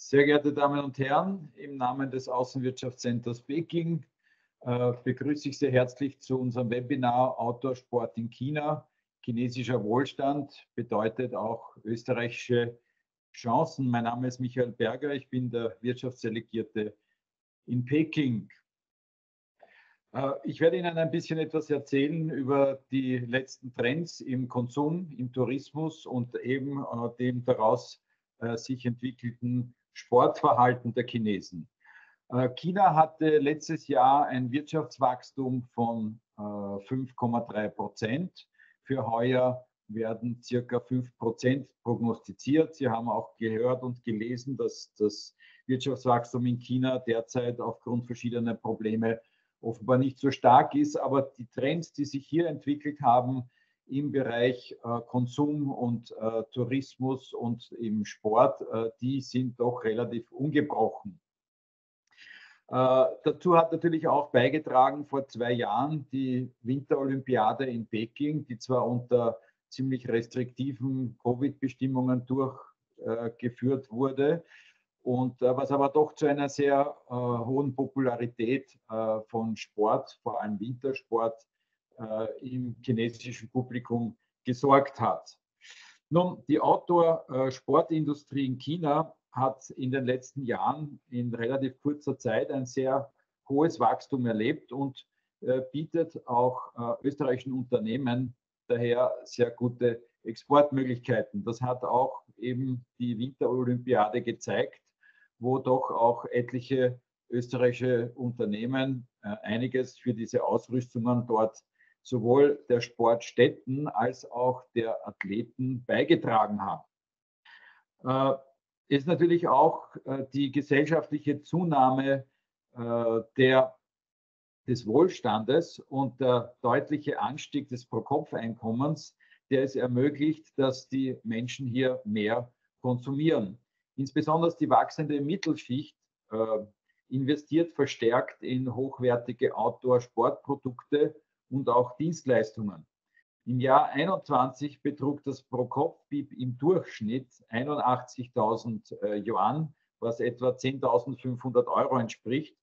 Sehr geehrte Damen und Herren, im Namen des Außenwirtschaftscenters Peking begrüße ich Sie herzlich zu unserem Webinar Outdoor-Sport in China. Chinesischer Wohlstand bedeutet auch österreichische Chancen. Mein Name ist Michael Berger, ich bin der Wirtschaftsdelegierte in Peking. Ich werde Ihnen ein bisschen etwas erzählen über die letzten Trends im Konsum, im Tourismus und eben dem daraus sich entwickelten Sportverhalten der Chinesen. China hatte letztes Jahr ein Wirtschaftswachstum von 5,3%. Für heuer werden circa 5% prognostiziert. Sie haben auch gehört und gelesen, dass das Wirtschaftswachstum in China derzeit aufgrund verschiedener Probleme offenbar nicht so stark ist. Aber die Trends, die sich hier entwickelt haben im Bereich Konsum und Tourismus und im Sport, die sind doch relativ ungebrochen. Dazu hat natürlich auch beigetragen vor 2 Jahren die Winterolympiade in Peking, die zwar unter ziemlich restriktiven Covid-Bestimmungen durchgeführt wurde und was aber doch zu einer sehr hohen Popularität von Sport, vor allem Wintersport, im chinesischen Publikum gesorgt hat. Nun, die Outdoor-Sportindustrie in China hat in den letzten Jahren in relativ kurzer Zeit ein sehr hohes Wachstum erlebt und bietet auch österreichischen Unternehmen daher sehr gute Exportmöglichkeiten. Das hat auch eben die Winterolympiade gezeigt, wo doch auch etliche österreichische Unternehmen einiges für diese Ausrüstungen dort sowohl der Sportstätten als auch der Athleten beigetragen haben. Ist natürlich auch die gesellschaftliche Zunahme des Wohlstandes und der deutliche Anstieg des Pro-Kopf-Einkommens, der es ermöglicht, dass die Menschen hier mehr konsumieren. Insbesondere die wachsende Mittelschicht investiert verstärkt in hochwertige Outdoor-Sportprodukte und auch Dienstleistungen. Im Jahr 2021 betrug das Pro-Kopf-BIP im Durchschnitt 81.000 Yuan, was etwa 10.500 Euro entspricht,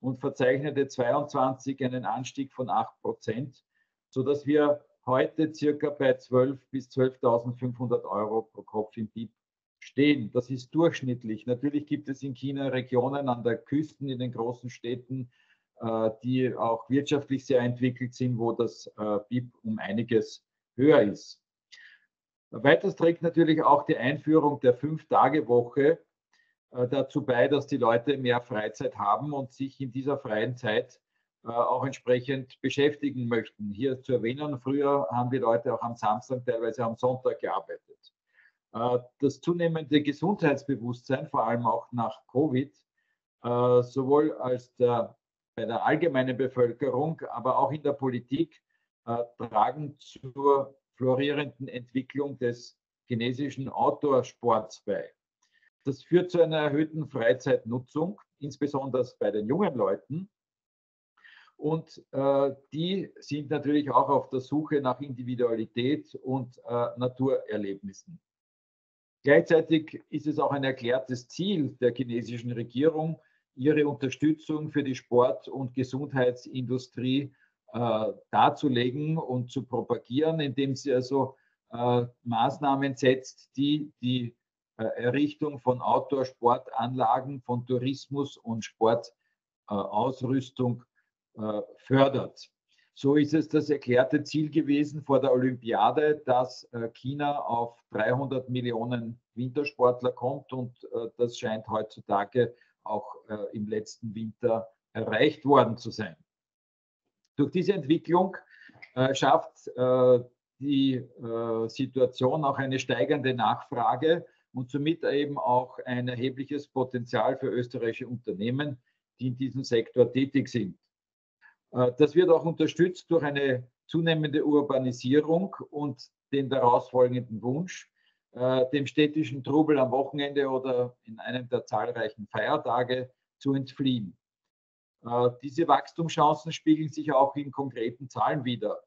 und verzeichnete 2022 einen Anstieg von 8%, sodass wir heute circa bei 12.000 bis 12.500 Euro pro Kopf im BIP stehen. Das ist durchschnittlich. Natürlich gibt es in China Regionen an der Küsten, in den großen Städten, die auch wirtschaftlich sehr entwickelt sind, wo das BIP um einiges höher ist. Weiters trägt natürlich auch die Einführung der 5-Tage-Woche dazu bei, dass die Leute mehr Freizeit haben und sich in dieser freien Zeit auch entsprechend beschäftigen möchten. Hier zu erwähnen, früher haben die Leute auch am Samstag, teilweise am Sonntag gearbeitet. Das zunehmende Gesundheitsbewusstsein, vor allem auch nach Covid, sowohl bei der allgemeinen Bevölkerung, aber auch in der Politik, tragen zur florierenden Entwicklung des chinesischen Outdoor-Sports bei. Das führt zu einer erhöhten Freizeitnutzung, insbesondere bei den jungen Leuten. Und die sind natürlich auch auf der Suche nach Individualität und Naturerlebnissen. Gleichzeitig ist es auch ein erklärtes Ziel der chinesischen Regierung, ihre Unterstützung für die Sport- und Gesundheitsindustrie darzulegen und zu propagieren, indem sie also Maßnahmen setzt, die die Errichtung von Outdoor-Sportanlagen, von Tourismus und Sportausrüstung fördert. So ist es das erklärte Ziel gewesen vor der Olympiade, dass China auf 300 Millionen Wintersportler kommt, und das scheint heutzutage auch im letzten Winter erreicht worden zu sein. Durch diese Entwicklung schafft die Situation auch eine steigende Nachfrage und somit eben auch ein erhebliches Potenzial für österreichische Unternehmen, die in diesem Sektor tätig sind. Das wird auch unterstützt durch eine zunehmende Urbanisierung und den daraus folgenden Wunsch, dem städtischen Trubel am Wochenende oder in einem der zahlreichen Feiertage zu entfliehen. Diese Wachstumschancen spiegeln sich auch in konkreten Zahlen wider.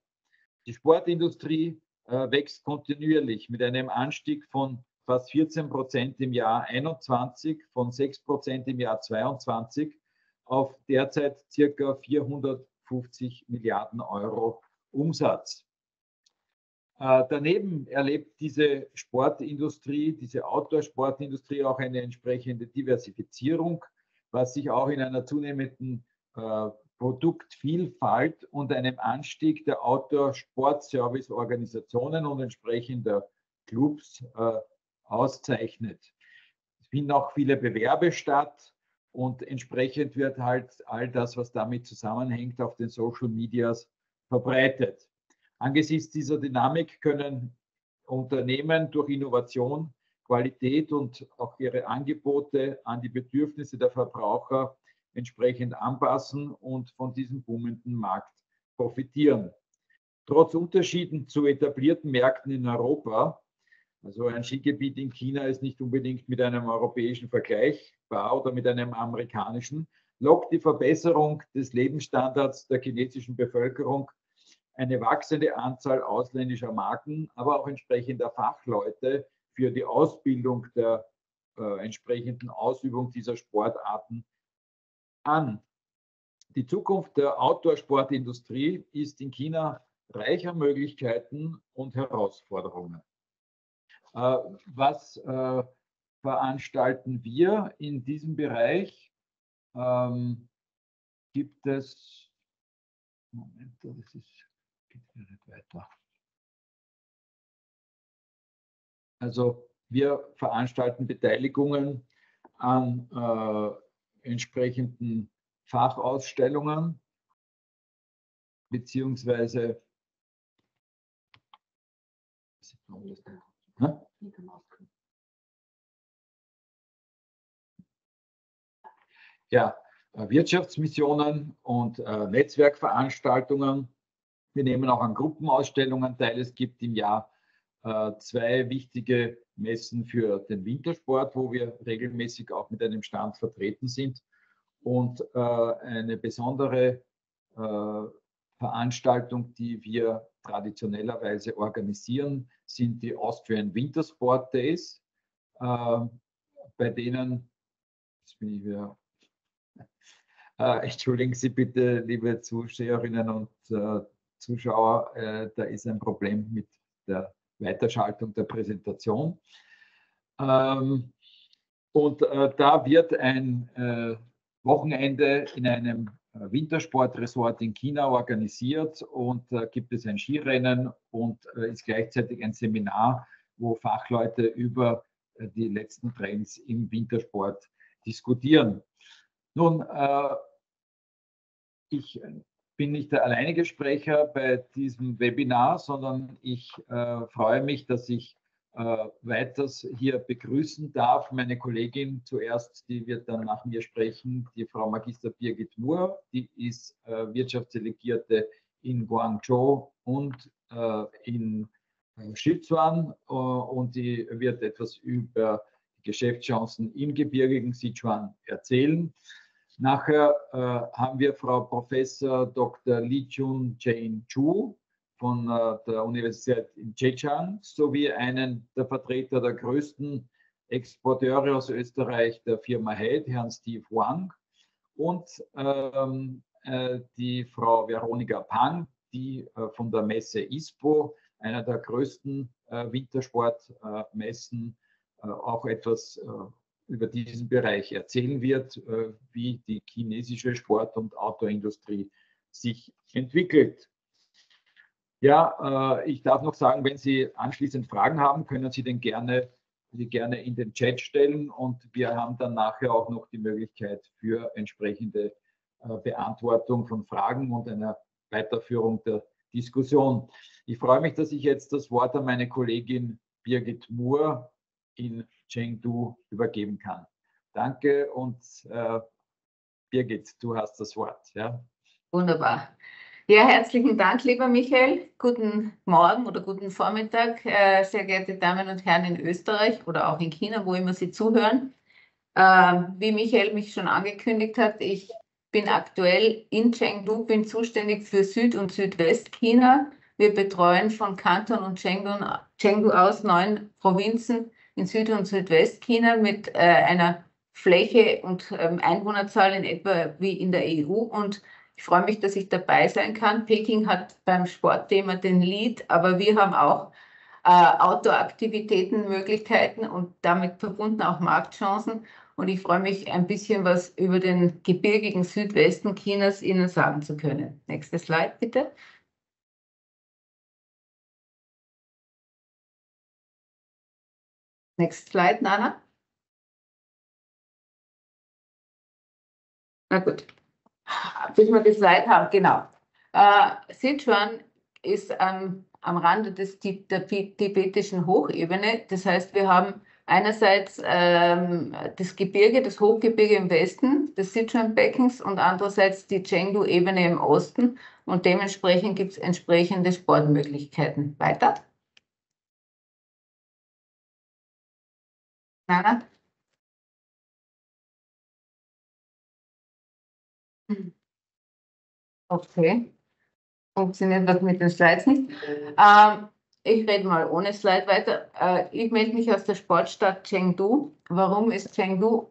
Die Sportindustrie wächst kontinuierlich mit einem Anstieg von fast 14% im Jahr 21, von 6% im Jahr 22 auf derzeit circa 450 Milliarden Euro Umsatz. Daneben erlebt diese Sportindustrie, diese Outdoor-Sportindustrie auch eine entsprechende Diversifizierung, was sich auch in einer zunehmenden Produktvielfalt und einem Anstieg der Outdoor-Sport-Service-Organisationen und entsprechender Clubs auszeichnet. Es finden auch viele Bewerbe statt und entsprechend wird halt all das, was damit zusammenhängt, auf den Social Medias verbreitet. Angesichts dieser Dynamik können Unternehmen durch Innovation, Qualität und auch ihre Angebote an die Bedürfnisse der Verbraucher entsprechend anpassen und von diesem boomenden Markt profitieren. Trotz Unterschieden zu etablierten Märkten in Europa, also ein Skigebiet in China ist nicht unbedingt mit einem europäischen vergleichbar oder mit einem amerikanischen, lockt die Verbesserung des Lebensstandards der chinesischen Bevölkerung eine wachsende Anzahl ausländischer Marken, aber auch entsprechender Fachleute für die Ausbildung der entsprechenden Ausübung dieser Sportarten an. Die Zukunft der Outdoor-Sportindustrie ist in China reicher Möglichkeiten und Herausforderungen. Was veranstalten wir in diesem Bereich? Gibt es, Moment, das geht nicht weiter. Also wir veranstalten Beteiligungen an entsprechenden Fachausstellungen beziehungsweise ja, Wirtschaftsmissionen und Netzwerkveranstaltungen. Wir nehmen auch an Gruppenausstellungen teil. Es gibt im Jahr 2 wichtige Messen für den Wintersport, wo wir regelmäßig auch mit einem Stand vertreten sind. Und eine besondere Veranstaltung, die wir traditionellerweise organisieren, sind die Austrian Wintersport Days, bei denen, jetzt bin ich wieder, entschuldigen Sie bitte, liebe Zuschauerinnen und Zuschauer, da ist ein Problem mit der Weiterschaltung der Präsentation. Und da wird ein Wochenende in einem Wintersportresort in China organisiert und gibt es ein Skirennen und ist gleichzeitig ein Seminar, wo Fachleute über die letzten Trends im Wintersport diskutieren. Nun, ich bin nicht der alleinige Sprecher bei diesem Webinar, sondern ich freue mich, dass ich weiters hier begrüßen darf. Meine Kollegin zuerst, die wird dann nach mir sprechen, die Frau Magister Birgit Moore, die ist Wirtschaftsdelegierte in Guangzhou und in Sichuan und die wird etwas über die Geschäftschancen im gebirgigen Sichuan erzählen. Nachher haben wir Frau Professor Dr. Li-Chun Chen-Chu von der Universität in Zhejiang sowie einen der Vertreter der größten Exporteure aus Österreich, der Firma Head, Herrn Steve Wang, und die Frau Veronika Pang, die von der Messe ISPO, einer der größten Wintersportmessen, auch etwas über diesen Bereich erzählen wird, wie die chinesische Sport- und Outdoor-Industrie sich entwickelt. Ja, ich darf noch sagen, wenn Sie anschließend Fragen haben, können Sie die gerne in den Chat stellen und wir haben dann nachher auch noch die Möglichkeit für entsprechende Beantwortung von Fragen und einer Weiterführung der Diskussion. Ich freue mich, dass ich jetzt das Wort an meine Kollegin Birgit Moore in Chengdu übergeben kann. Danke und Birgit, du hast das Wort. Ja. Wunderbar. Ja, herzlichen Dank, lieber Michael. Guten Morgen oder guten Vormittag, sehr geehrte Damen und Herren in Österreich oder auch in China, wo immer Sie zuhören. Wie Michael mich schon angekündigt hat, ich bin aktuell in Chengdu, bin zuständig für Süd- und Südwestchina. Wir betreuen von Kanton und Chengdu aus 9 Provinzen in Süd- und Südwestchina mit einer Fläche und Einwohnerzahl in etwa wie in der EU. Und ich freue mich, dass ich dabei sein kann. Peking hat beim Sportthema den Lead, aber wir haben auch Outdoor-Aktivitäten, Möglichkeiten und damit verbunden auch Marktchancen. Und ich freue mich, ein bisschen was über den gebirgigen Südwesten Chinas Ihnen sagen zu können. Nächste Slide, bitte. Next Slide, Nana. Na gut, bis wir die Slide haben, genau. Sichuan ist am Rande der tibetischen Hochebene. Das heißt, wir haben einerseits das Gebirge, das Hochgebirge im Westen des Sichuan-Beckens und andererseits die Chengdu-Ebene im Osten. Und dementsprechend gibt es entsprechende Sportmöglichkeiten. Weiter. Nana? Okay. Funktioniert das mit den Slides nicht. Ich rede mal ohne Slide weiter. Ich melde mich aus der Sportstadt Chengdu. Warum ist Chengdu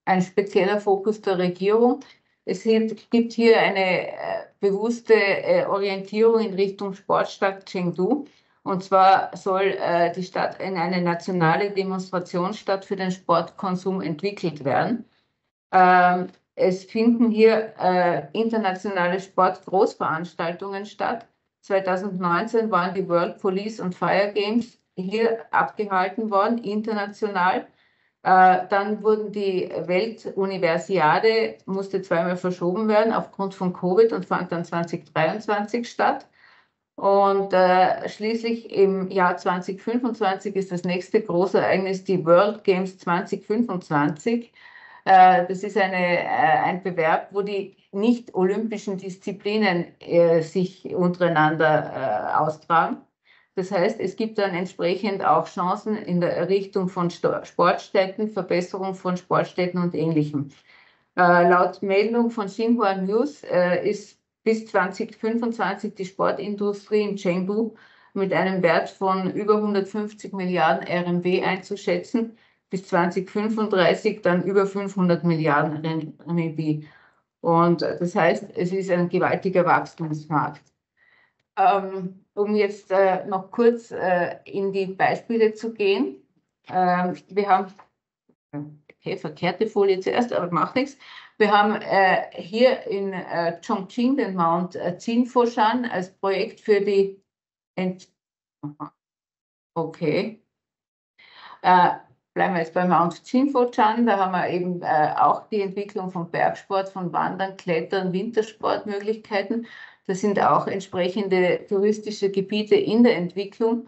ein spezieller Fokus der Regierung? Es gibt hier eine bewusste Orientierung in Richtung Sportstadt Chengdu. Und zwar soll die Stadt in eine nationale Demonstrationsstadt für den Sportkonsum entwickelt werden. Es finden hier internationale Sportgroßveranstaltungen statt. 2019 waren die World Police und Fire Games hier abgehalten worden, international. Dann wurden die Weltuniversiade, musste zweimal verschoben werden aufgrund von Covid und fand dann 2023 statt. Und schließlich im Jahr 2025 ist das nächste große Ereignis die World Games 2025. Das ist ein Bewerb, wo die nicht-olympischen Disziplinen sich untereinander austragen. Das heißt, es gibt dann entsprechend auch Chancen in der Errichtung von Sportstätten, Verbesserung von Sportstätten und Ähnlichem. Laut Meldung von Xinhua News ist bis 2025 die Sportindustrie in Chengdu mit einem Wert von über 150 Milliarden RMB einzuschätzen, bis 2035 dann über 500 Milliarden RMB. Und das heißt, es ist ein gewaltiger Wachstumsmarkt. Um jetzt noch kurz in die Beispiele zu gehen. Wir haben, okay, verkehrte Folie zuerst, aber macht nichts. Wir haben hier in Chongqing den Mount Jinfoshan als Projekt für die Okay. Bleiben wir jetzt bei Mount Jinfoshan. Da haben wir eben auch die Entwicklung von Bergsport, von Wandern, Klettern, Wintersportmöglichkeiten. Das sind auch entsprechende touristische Gebiete in der Entwicklung.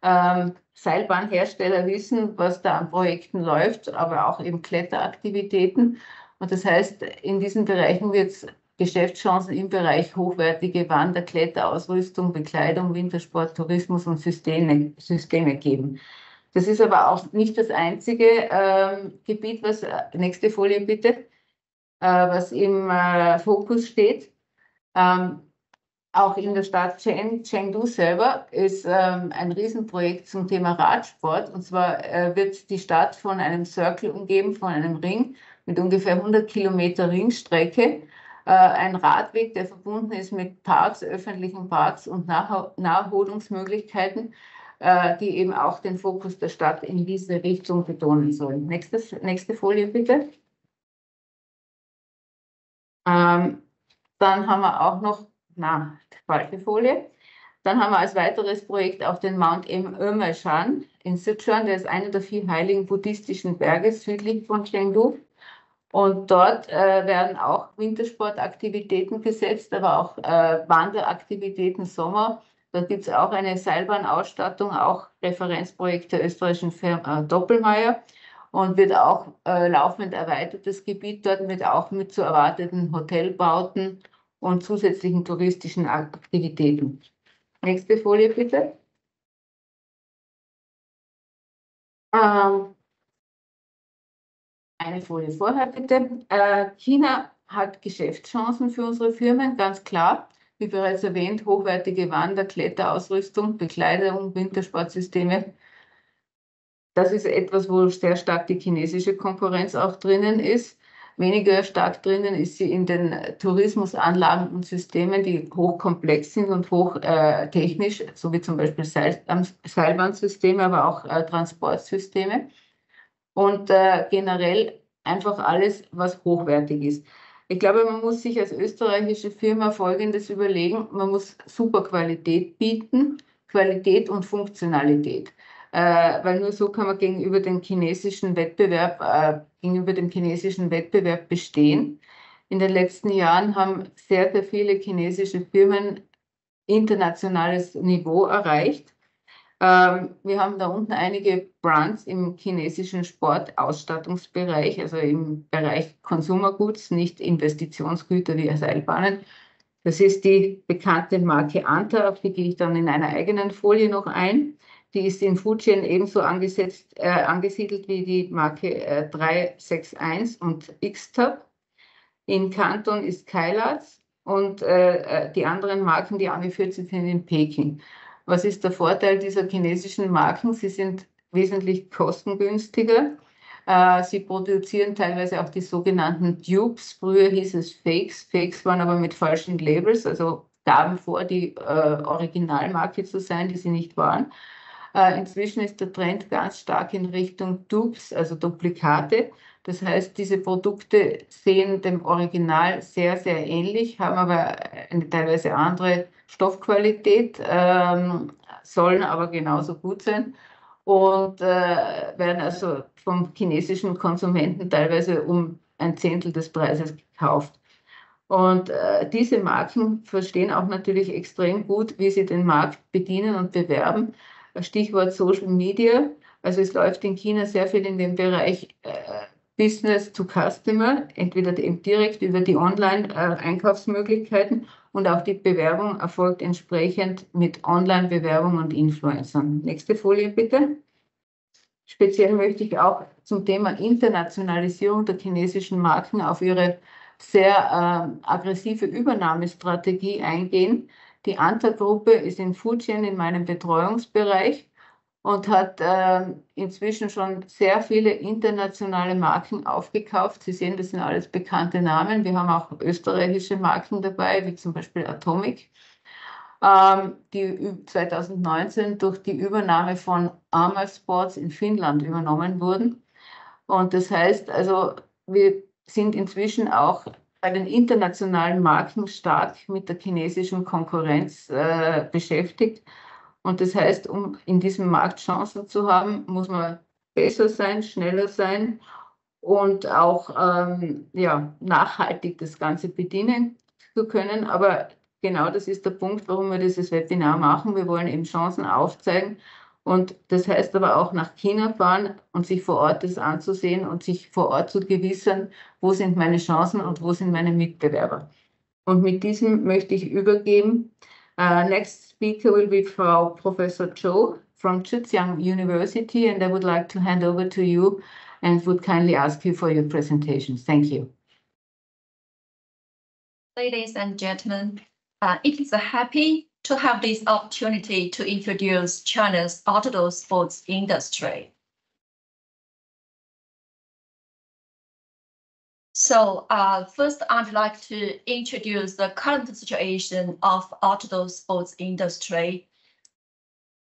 Seilbahnhersteller wissen, was da an Projekten läuft, aber auch eben Kletteraktivitäten. Und das heißt, in diesen Bereichen wird es Geschäftschancen im Bereich hochwertige Wander-, Kletterausrüstung, Bekleidung, Wintersport, Tourismus und Systeme geben. Das ist aber auch nicht das einzige Gebiet, was, nächste Folie bitte, was im Fokus steht. Auch in der Stadt Chengdu selber ist ein Riesenprojekt zum Thema Radsport. Und zwar wird die Stadt von einem Circle umgeben, von einem Ring mit ungefähr 100 Kilometer Ringstrecke. Ein Radweg, der verbunden ist mit Parks, öffentlichen Parks und Naherholungsmöglichkeiten, die eben auch den Fokus der Stadt in diese Richtung betonen sollen. Nächste Folie bitte. Dann haben wir auch noch, falsche Folie. Dann haben wir als weiteres Projekt auch den Mount Olympischen in Sichuan, der ist einer der 4 heiligen buddhistischen Berge südlich von Chengdu. Und dort werden auch Wintersportaktivitäten gesetzt, aber auch Wanderaktivitäten Sommer. Da gibt es auch eine Seilbahnausstattung, auch Referenzprojekt der österreichischen Firma Doppelmayr und wird auch laufend erweitert, das Gebiet dort mit auch mit zu erwarteten Hotelbauten und zusätzlichen touristischen Aktivitäten. Nächste Folie bitte. Eine Folie vorher bitte. China hat Geschäftschancen für unsere Firmen, ganz klar. Wie bereits erwähnt, hochwertige Wander-, Kletterausrüstung, Bekleidung, Wintersportsysteme. das ist etwas, wo sehr stark die chinesische Konkurrenz auch drinnen ist. Weniger stark drinnen ist sie in den Tourismusanlagen und Systemen, die hochkomplex sind und hochtechnisch, so wie zum Beispiel Seilbahnsysteme, aber auch Transportsysteme. Und generell einfach alles, was hochwertig ist. Ich glaube, man muss sich als österreichische Firma Folgendes überlegen. Man muss super Qualität bieten, Qualität und Funktionalität. Weil nur so kann man gegenüber dem chinesischen Wettbewerb bestehen. In den letzten Jahren haben sehr, sehr viele chinesische Firmen internationales Niveau erreicht. Wir haben da unten einige Brands im chinesischen Sportausstattungsbereich, also im Bereich Consumer Goods, nicht Investitionsgüter wie Seilbahnen. Das ist die bekannte Marke Anta, auf die gehe ich dann in einer eigenen Folie noch ein. Die ist in Fujian ebenso angesiedelt wie die Marke 361 und X-Tab. In Kanton ist Kailatz und die anderen Marken, die angeführt sind, sind in Peking. Was ist der Vorteil dieser chinesischen Marken? Sie sind wesentlich kostengünstiger. Sie produzieren teilweise auch die sogenannten Dupes. Früher hieß es Fakes. Fakes waren aber mit falschen Labels, also gaben vor, die Originalmarke zu sein, die sie nicht waren. Inzwischen ist der Trend ganz stark in Richtung Dupes, also Duplikate. Das heißt, diese Produkte sehen dem Original sehr, sehr ähnlich, haben aber eine teilweise andere Stoffqualität, sollen aber genauso gut sein und werden also vom chinesischen Konsumenten teilweise um ein Zehntel des Preises gekauft. Und diese Marken verstehen auch natürlich extrem gut, wie sie den Markt bedienen und bewerben. Stichwort Social Media. Also es läuft in China sehr viel in dem Bereich Business to Customer, entweder direkt über die Online-Einkaufsmöglichkeiten und auch die Bewerbung erfolgt entsprechend mit Online-Bewerbung und Influencern. Nächste Folie bitte. Speziell möchte ich auch zum Thema Internationalisierung der chinesischen Marken auf ihre sehr aggressive Übernahmestrategie eingehen. Die Anta-Gruppe ist in Fujian in meinem Betreuungsbereich und hat inzwischen schon sehr viele internationale Marken aufgekauft. Sie sehen, das sind alles bekannte Namen. Wir haben auch österreichische Marken dabei, wie zum Beispiel Atomic, die 2019 durch die Übernahme von Armour Sports in Finnland übernommen wurden. Und das heißt, also wir sind inzwischen auch bei den internationalen Marken stark mit der chinesischen Konkurrenz beschäftigt. Und das heißt, um in diesem Markt Chancen zu haben, muss man besser sein, schneller sein und auch ja, nachhaltig das Ganze bedienen zu können. Aber genau das ist der Punkt, warum wir dieses Webinar machen. Wir wollen eben Chancen aufzeigen. Und das heißt aber auch nach China fahren und sich vor Ort das anzusehen und sich vor Ort zu gewissern, wo sind meine Chancen und wo sind meine Mitbewerber. Und mit diesem möchte ich übergeben. Next speaker will be Frau Professor Zhou from Zhejiang University, and I would like to hand over to you and would kindly ask you for your presentation. Thank you. Ladies and gentlemen, it is a happy to have this opportunity to introduce China's outdoor sports industry. So first, I'd like to introduce the current situation of outdoor sports industry.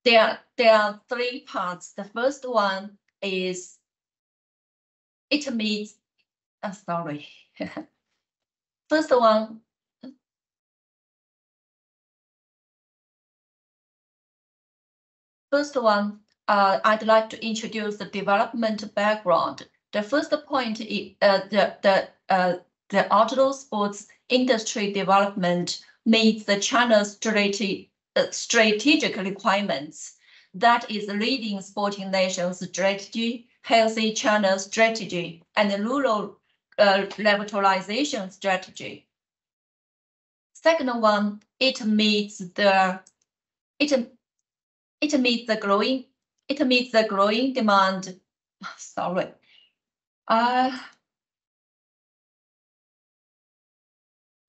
There are three parts. The first one is it meets. Sorry. First one. I'd like to introduce the development background. The first point is the outdoor sports industry development meets the China's strategic requirements. That is leading sporting nations strategy, healthy China strategy, and rural revitalization strategy. Second one, it meets the growing demand. Sorry.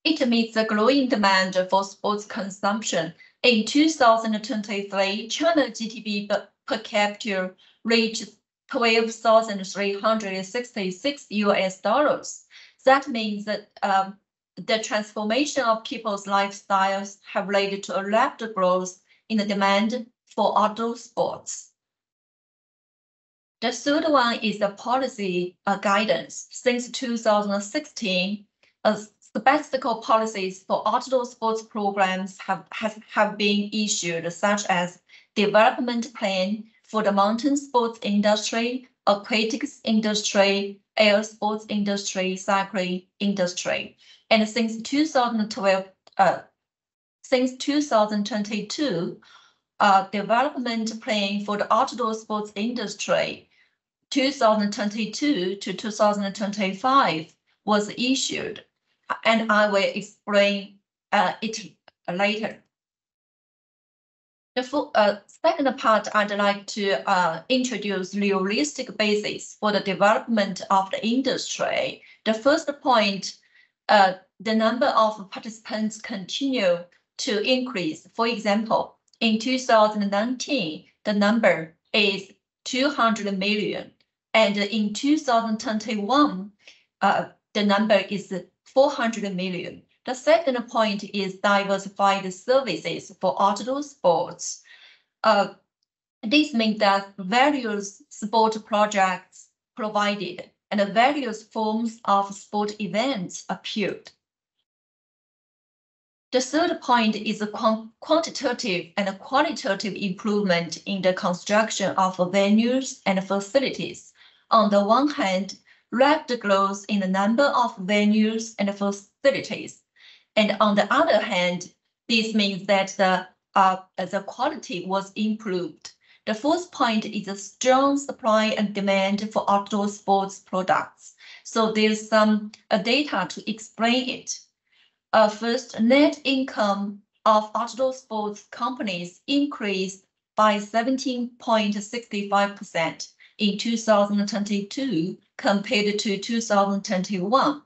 It meets the growing demand for sports consumption. In 2023, China GDP per capita reached $12,366 US. That means that the transformation of people's lifestyles have led to a rapid growth in the demand for outdoor sports. The third one is the policy guidance. Since 2016, specific policies for outdoor sports programs have been issued, such as development plan for the mountain sports industry, aquatics industry, air sports industry, cycling industry. And since 2022, development plan for the outdoor sports industry 2022 to 2025 was issued, and I will explain it later. The second part, I'd like to introduce realistic basis for the development of the industry. The first point, the number of participants continue to increase. For example, in 2019, the number is 200 million. And in 2021, the number is 400 million. The second point is diversified services for outdoor sports. This means that various sport projects provided and various forms of sport events appeared. The third point is a quantitative and qualitative improvement in the construction of venues and facilities. On the one hand, rapid growth in the number of venues and facilities. And on the other hand, this means that the quality was improved. The fourth point is a strong supply and demand for outdoor sports products. So there's some data to explain it. First, net income of outdoor sports companies increased by 17.65% in 2022 compared to 2021.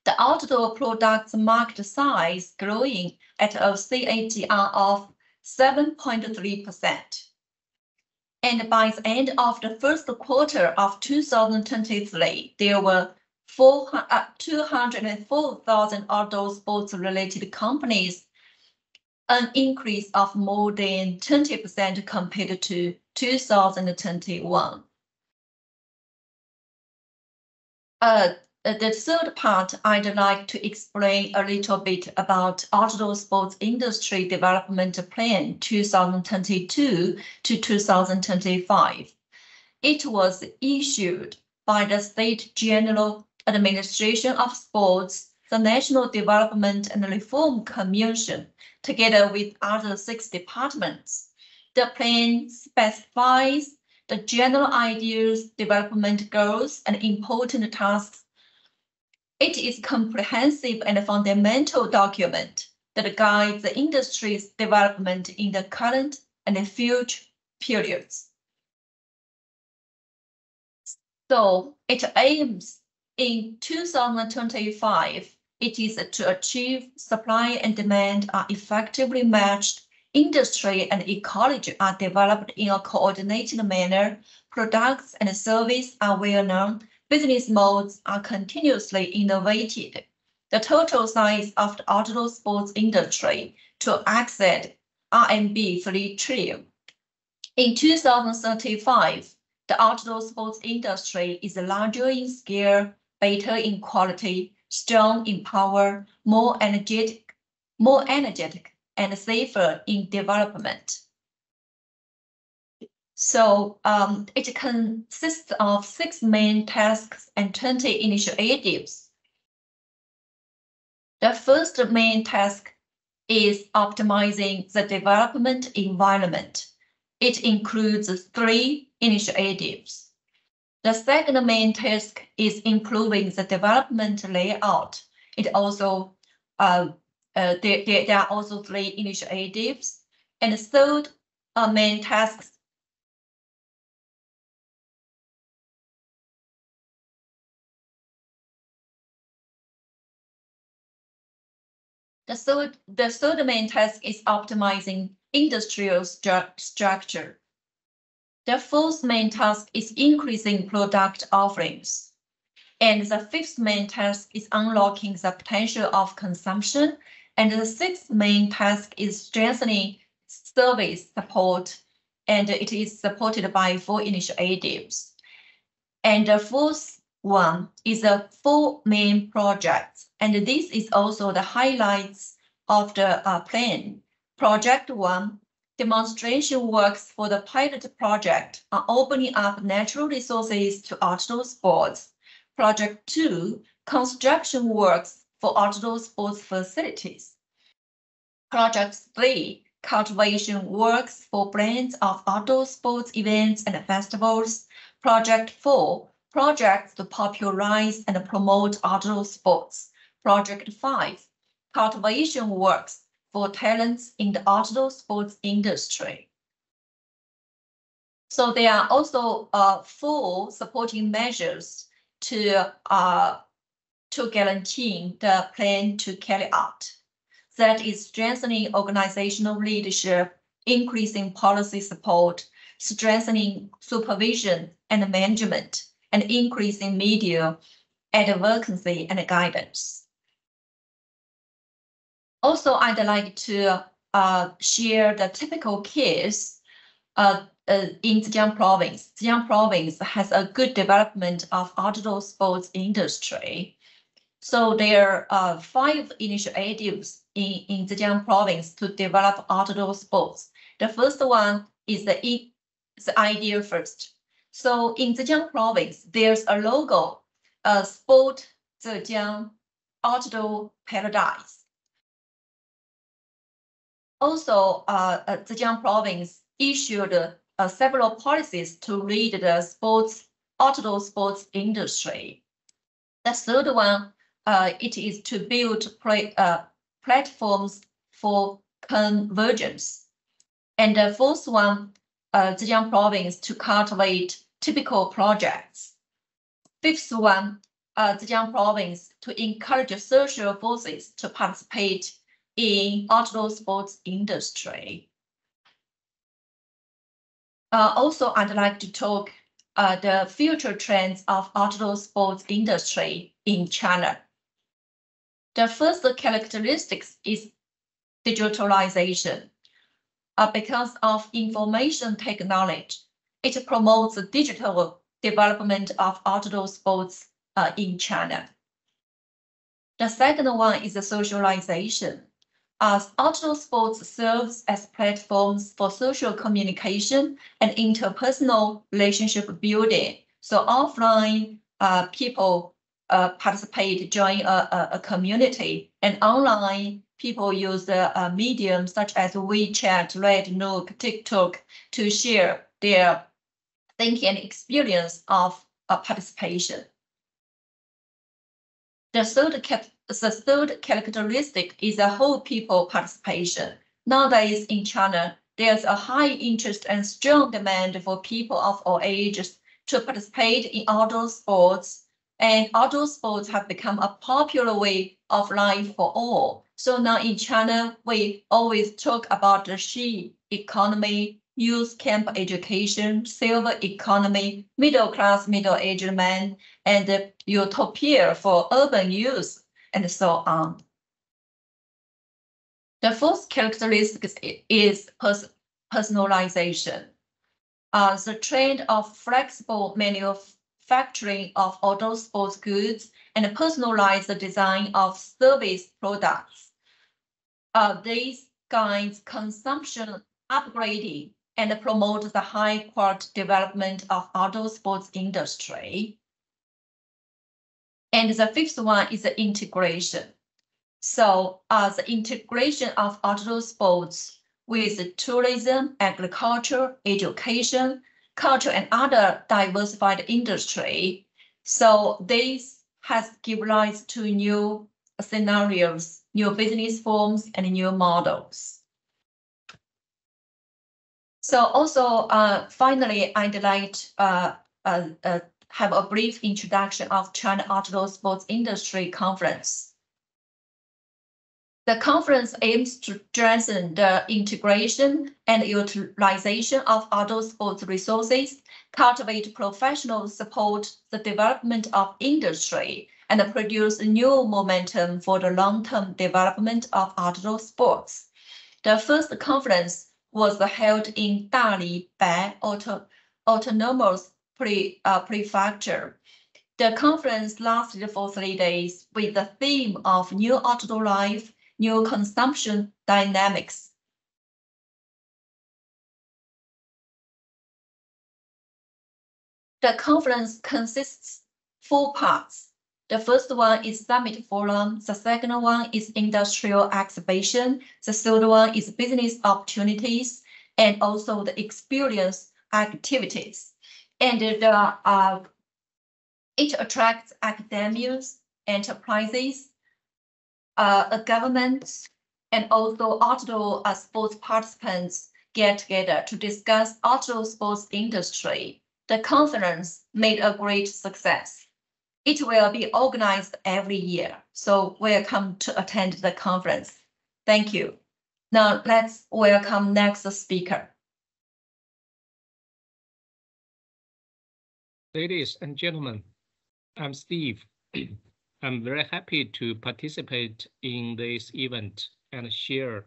The outdoor products market size growing at a CAGR of 7.3%. And by the end of the first quarter of 2023, there were 204,000 outdoor sports-related companies, an increase of more than 20% compared to 2021. The third part, I'd like to explain a little bit about Outdoor Sports Industry Development Plan 2022 to 2025. It was issued by the State General Administration of Sports, the National Development and Reform Commission, together with other 6 departments. The plan specifies the general ideas, development goals, and important tasks. It is a comprehensive and fundamental document that guides the industry's development in the current and future periods. So it aims in 2025, it is to achieve supply and demand are effectively matched, industry and ecology are developed in a coordinated manner, products and services are well known, business modes are continuously innovated. The total size of the outdoor sports industry to exceed RMB 3 trillion. In 2035, the outdoor sports industry is larger in scale, better in quality, strong in power, more energetic, and safer in development. So it consists of 6 main tasks and 20 initiatives. The first main task is optimizing the development environment. It includes 3 initiatives. The second main task is improving the development layout. It also there are also 3 initiatives. And the third main task The third main task is optimizing industrial structure. The fourth main task is increasing product offerings. And the fifth main task is unlocking the potential of consumption. And the sixth main task is strengthening service support. And it is supported by 4 initiatives. And the fourth one is the 4 main projects. And this is also the highlights of the plan. Project 1, demonstration works for the pilot project on opening up natural resources to outdoor sports. Project 2, construction works for outdoor sports facilities. Project 3, cultivation works for brands of outdoor sports events and festivals. Project 4, projects to popularize and promote outdoor sports. Project 5, cultivation works for talents in the outdoor sports industry. So there are also 4 supporting measures to guarantee the plan to carry out. That is strengthening organizational leadership, increasing policy support, strengthening supervision and management, and increasing media advocacy and guidance. Also, I'd like to share the typical case in Zhejiang province. Zhejiang province has a good development of outdoor sports industry. So there are 5 initiatives in Zhejiang province to develop outdoor sports. The first one is the idea first. So in Zhejiang province, there's a logo, Sport Zhejiang Outdoor Paradise. Also, Zhejiang province issued several policies to lead the outdoor sports industry. The third one, it is to build platforms for convergence. And the fourth one, Zhejiang province to cultivate typical projects. Fifth one, Zhejiang province to encourage social forces to participate in outdoor sports industry. Also, I'd like to talk the future trends of outdoor sports industry in China. The first characteristics is digitalization. Because of information technology, it promotes the digital development of outdoor sports in China. The second one is the socialization. As outdoor sports serves as platforms for social communication and interpersonal relationship building. So offline people participate, join a community, and online people use the mediums such as WeChat, Red, TikTok to share their thinking and experience of participation. The third characteristic is the whole people participation. Nowadays in China, there's a high interest and strong demand for people of all ages to participate in outdoor sports, and outdoor sports have become a popular way of life for all. So now in China, we always talk about the Xi economy, youth camp education, silver economy, middle class, middle-aged man, and utopia for urban youth, and so on. The fourth characteristic is personalization. The trend of flexible manufacturing of outdoor sports goods and personalized design of service products. These guides consumption upgrading and promote the high quality development of outdoor sports industry. And the fifth one is the integration. So the integration of outdoor sports with tourism, agriculture, education, culture, and other diversified industry. So this has given rise to new scenarios, new business forms, and new models. So also, finally, I'd like to have a brief introduction of China Outdoor Sports Industry Conference. The conference aims to strengthen the integration and utilization of outdoor sports resources, cultivate professionals, support the development of industry, and produce new momentum for the long-term development of outdoor sports. The first conference was held in Dali Bai Autonomous Prefecture. The conference lasted for 3 days with the theme of New Outdoor Life, New Consumption Dynamics. The conference consists 4 parts. The first one is Summit Forum, the second one is Industrial Exhibition, the third one is Business Opportunities, and also the Experience Activities. And it attracts academics, enterprises, governments, and also outdoor sports participants get together to discuss outdoor sports industry. The conference made a great success. It will be organized every year, so welcome to attend the conference. Thank you. Now let's welcome next speaker. Ladies and gentlemen, I'm Steve. I'm very happy to participate in this event and share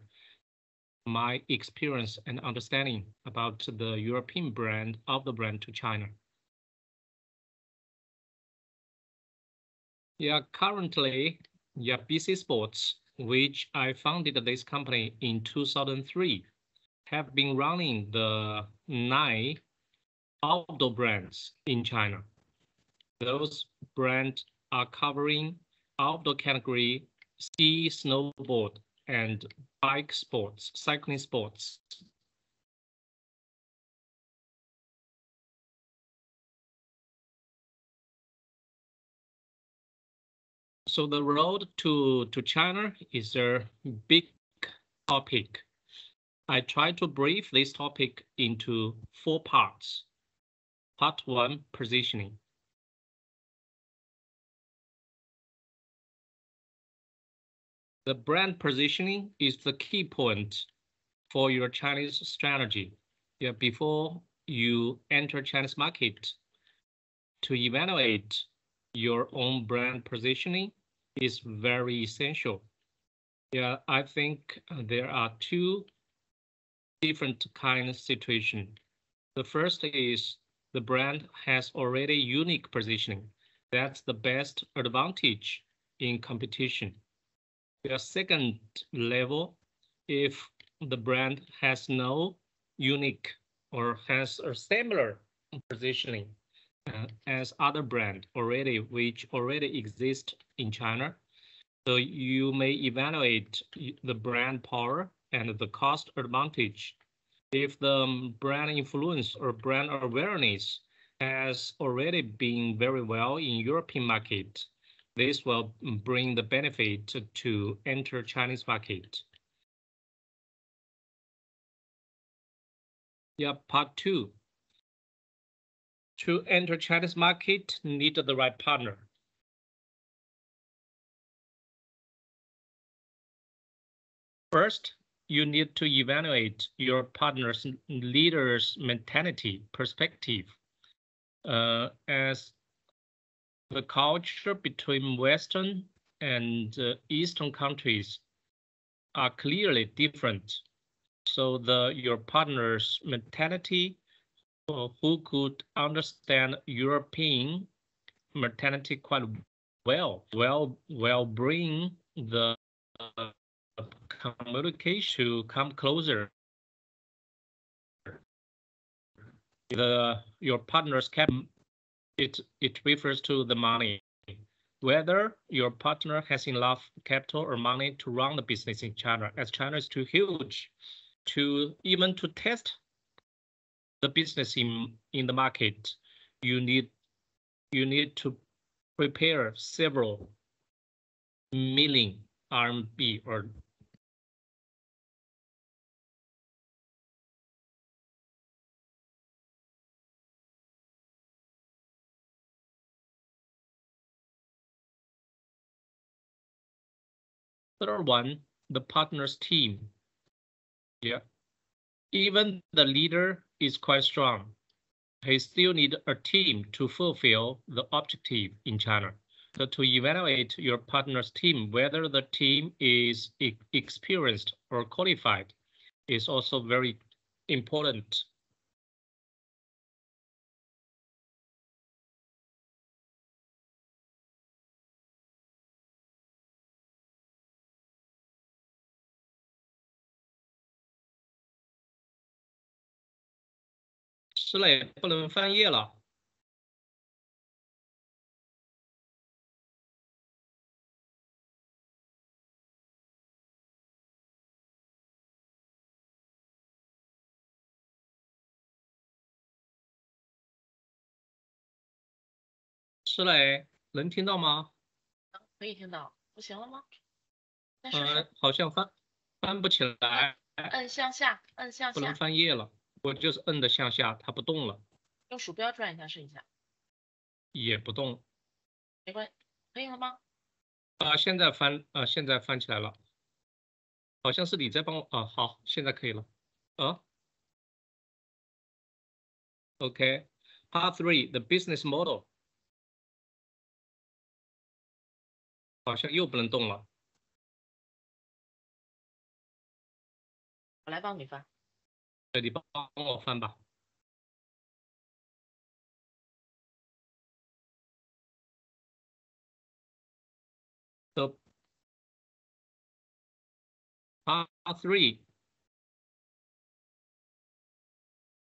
my experience and understanding about the European brand of the brand to China. Currently, BC Sports, which I founded this company in 2003, have been running the 9 outdoor brands in China. Those brands are covering outdoor category, ski, snowboard, and bike sports, cycling sports. So the road to China is a big topic. I try to brief this topic into 4 parts. Part 1, positioning. The brand positioning is the key point for your Chinese strategy. Before you enter Chinese market, to evaluate your own brand positioning is very essential. I think there are 2 different kind of situation. The first is the brand has already unique positioning. That's the best advantage in competition. The second level, if the brand has no unique or has a similar positioning as other brand which already exist in China, so you may evaluate the brand power and the cost advantage. If the brand influence or brand awareness has already been very well in European market, this will bring the benefit to enter Chinese market. Part 2. To enter Chinese market, need the right partner. First, you need to evaluate your partner's leader's mentality, perspective, as the culture between Western and Eastern countries are clearly different. So your partner's mentality, who could understand European mentality quite well, will bring the communication to come closer. Your partner's capital, it refers to the money. Whether your partner has enough capital or money to run the business in China, as China is too huge to even to test the business in the market, you need to prepare several million RMB or third one the partner's team. Yeah. Even the leader is quite strong. He still needs a team to fulfill the objective in China. So to evaluate your partner's team, whether the team is experienced or qualified, is also very important.是嘞，不能翻页了。是嘞，能听到吗？可以听到，不行了吗？再试试。好像翻不起来。摁向下，摁向下。不能翻页了，我就是摁的向下，它不动了。用鼠标转一下试一下。也不动。没关系，可以了吗？现在翻起来了。好像是你在帮我啊，好，现在可以了。OK, Part 3, the business model. 好像又不能动了。我来帮你翻。对，你帮我翻吧。So, Part 3.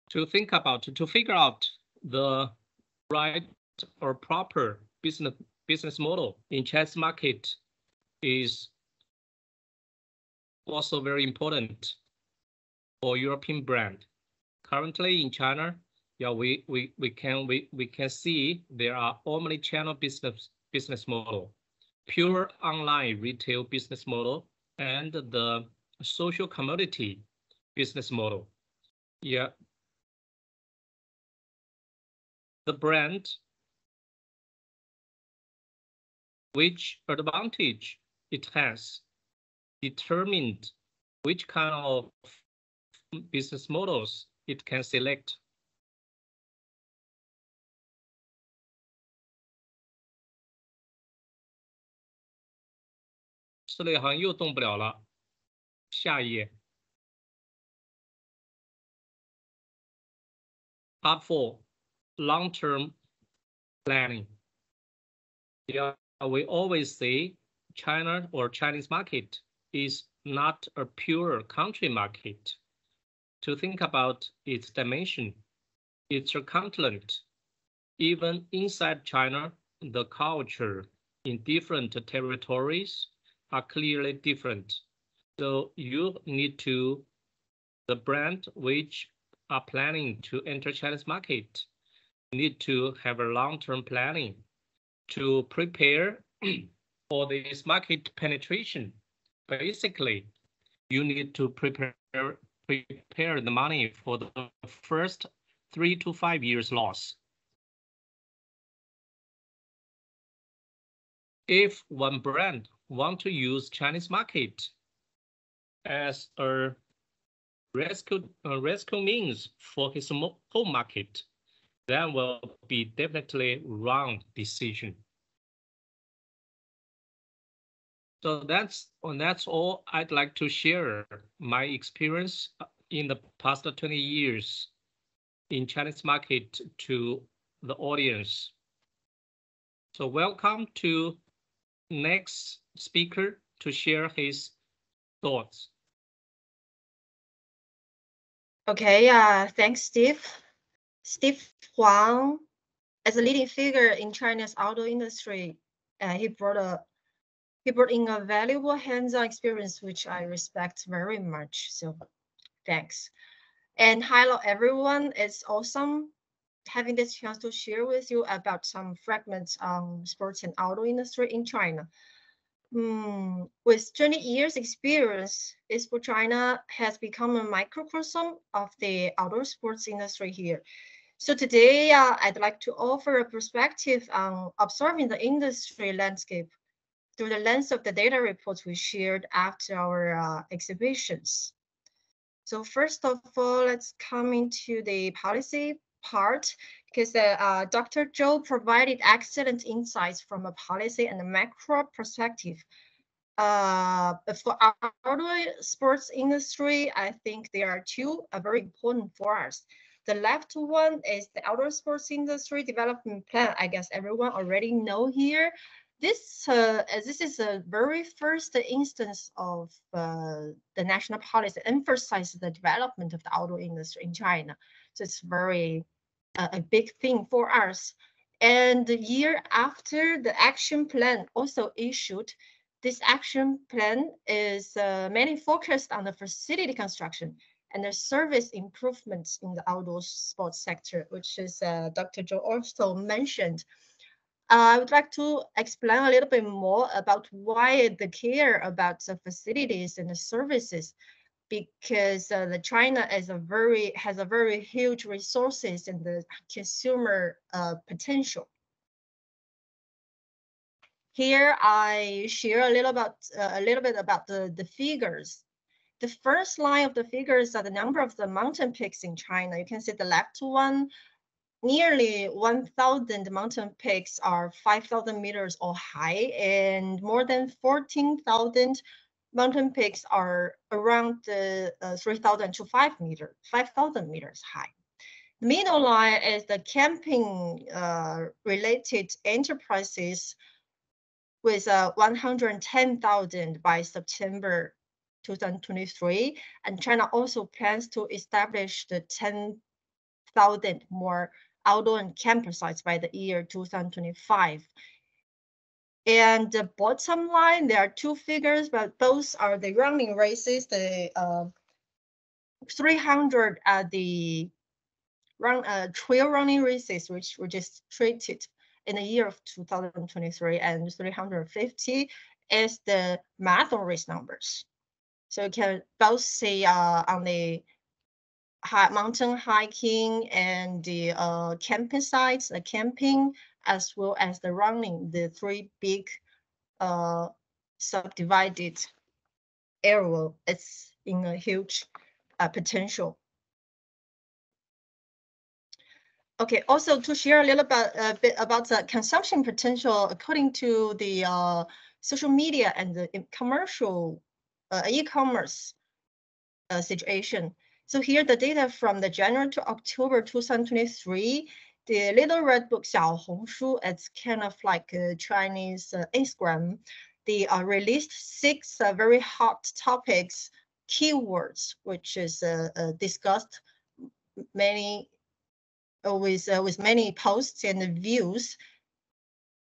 To figure out the right or proper business model in Chinese market is also very important for European brand. Currently in China, yeah, we can see there are omni-channel business model, pure online retail business model, and the social commodity business model. Yeah. The brand, which advantage it has, determined which kind of business models it can select. 这里好像又动不了了，下一页。Part 4, long-term planning. Yeah, we always say China or Chinese market is not a pure country market. To think about its dimension, it's a continent. Even inside China, the culture in different territories are clearly different. So you need to, the brand which are planning to enter Chinese market, need to have a long-term planning to prepare for this market penetration. Basically, you need to prepare the money for the first 3 to 5 years loss. If one brand want to use Chinese market as a rescue means for his home market, that will be definitely wrong decision. So that's all I'd like to share my experience in the past 20 years in Chinese market to the audience. So welcome to next speaker to share his thoughts. Okay, thanks, Steve. Steve Huang, as a leading figure in China's outdoor industry, he brought in a valuable hands-on experience, which I respect very much. So thanks. And hello, everyone. It's awesome having this chance to share with you about some fragments on sports and outdoor industry in China. With 20 years experience, Esport China has become a microcosm of the outdoor sports industry here. So today, I'd like to offer a perspective on observing the industry landscape, through the lens of the data reports we shared after our exhibitions. So first of all, let's come into the policy part, because Dr. Zhou provided excellent insights from a policy and a macro perspective. For our outdoor sports industry, I think there are two very important for us. The left one is the Outdoor Sports Industry Development Plan. I guess everyone already know here. This is the very first instance of the national policy emphasizes the development of the outdoor industry in China. So it's very a big thing for us. And the year after, the action plan also issued. This action plan is mainly focused on the facility construction and the service improvements in the outdoor sports sector, which is Dr. Zhou also mentioned. I would like to explain a little bit more about why the care about the facilities and the services, because China has a very huge resources and the consumer potential. Here I share a little bit about the figures. The first line of the figures are the number of the mountain peaks in China. You can see the left one. Nearly 1,000 mountain peaks are 5,000 meters or high, and more than 14,000 mountain peaks are around 3,000 to 5,000 meters high. The middle line is the camping related enterprises with 110,000 by September 2023, and China also plans to establish the 10,000 more outdoor and camper sites by the year 2025. And the bottom line, there are two figures, but both are the running races. The 300 are the trail running races, which were just treated in the year of 2023, and 350 is the marathon race numbers. So you can both see on the mountain hiking and the camping sites, the camping, as well as the running, the three big subdivided area. It's in a huge potential. Okay, also to share a little bit about the consumption potential according to the social media and the commercial e-commerce situation. So here the data from the January to October 2023, the little red book 小红书, it's kind of like a Chinese Instagram. They released 6 very hot topics, keywords, which is discussed with many posts and views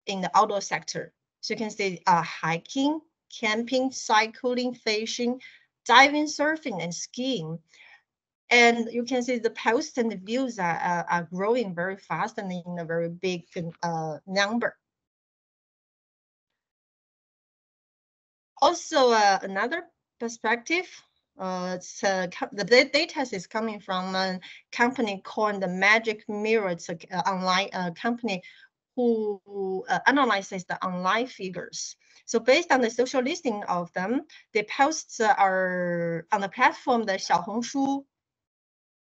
in the outdoor sector. So you can see hiking, camping, cycling, fishing, diving, surfing, and skiing. And you can see the posts and the views are growing very fast and in a very big number. Also, another perspective, the data is coming from a company called the Magic Mirror. It's an online company who analyzes the online figures. So based on the social listing of them, the posts are on the platform, the 小红书,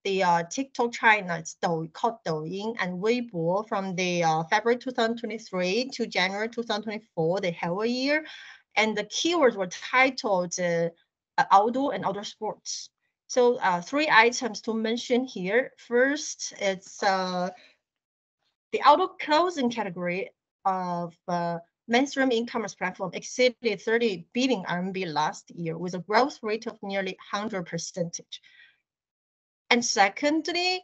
the TikTok China, it's called Douyin, and Weibo from the February 2023 to January 2024, the whole year. And the keywords were titled outdoor and outdoor sports. So 3 items to mention here. First, it's the outdoor clothing category of mainstream e-commerce platform exceeded 30 billion RMB last year with a growth rate of nearly 100%. And secondly,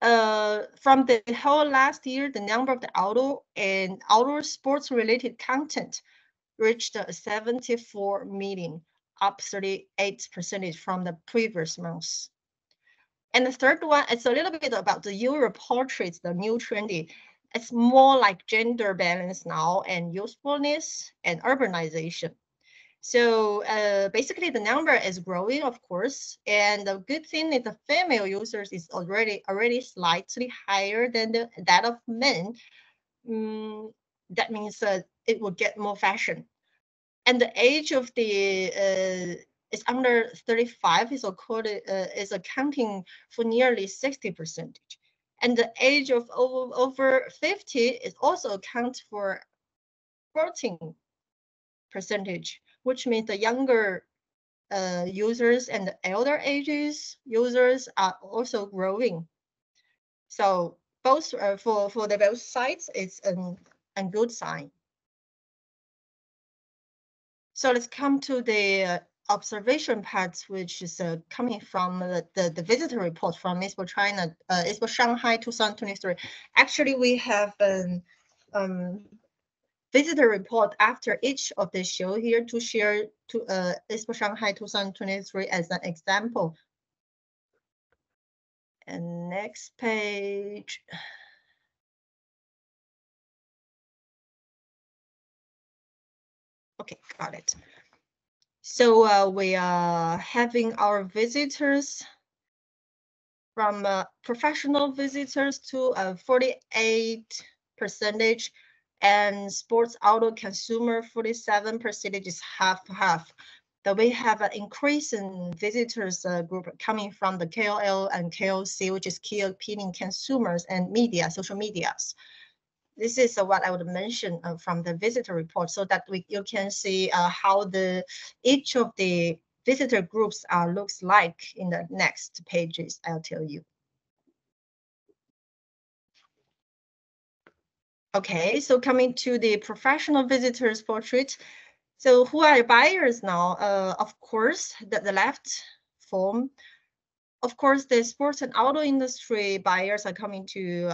from the whole last year, the number of the outdoor and outdoor sports related content reached 74 million, up 38% from the previous months. And the third one, it's a little bit about the Euro portraits, the new trendy. It's more like gender balance now and usefulness and urbanization. So basically the number is growing, of course. And the good thing is the female users is already slightly higher than that of men. That means it will get more fashion. and the age of the is under 35 is accounting for nearly 60%. And the age of over 50 is also accounts for 14%, which means the younger users and the elder ages users are also growing. So both for the both sides, it's a good sign. So let's come to the observation parts, which is coming from the visitor report from Expo China, Expo Shanghai 2023. Actually, we have a visitor report after each of the show here to share to Expo Shanghai 2023 as an example. And next page. Okay, got it. So we are having our visitors from professional visitors to 48%, and sports outdoor consumer 47% is half. But we have an increase in visitors group coming from the KOL and KOC, which is key opinion consumers and media, social medias. This is what I would mention from the visitor report, so that you can see how each of the visitor groups looks like in the next pages. I'll tell you. Okay, so coming to the professional visitors portrait. So who are buyers now? Of course, the left form. Of course, the sports and outdoor industry buyers are coming to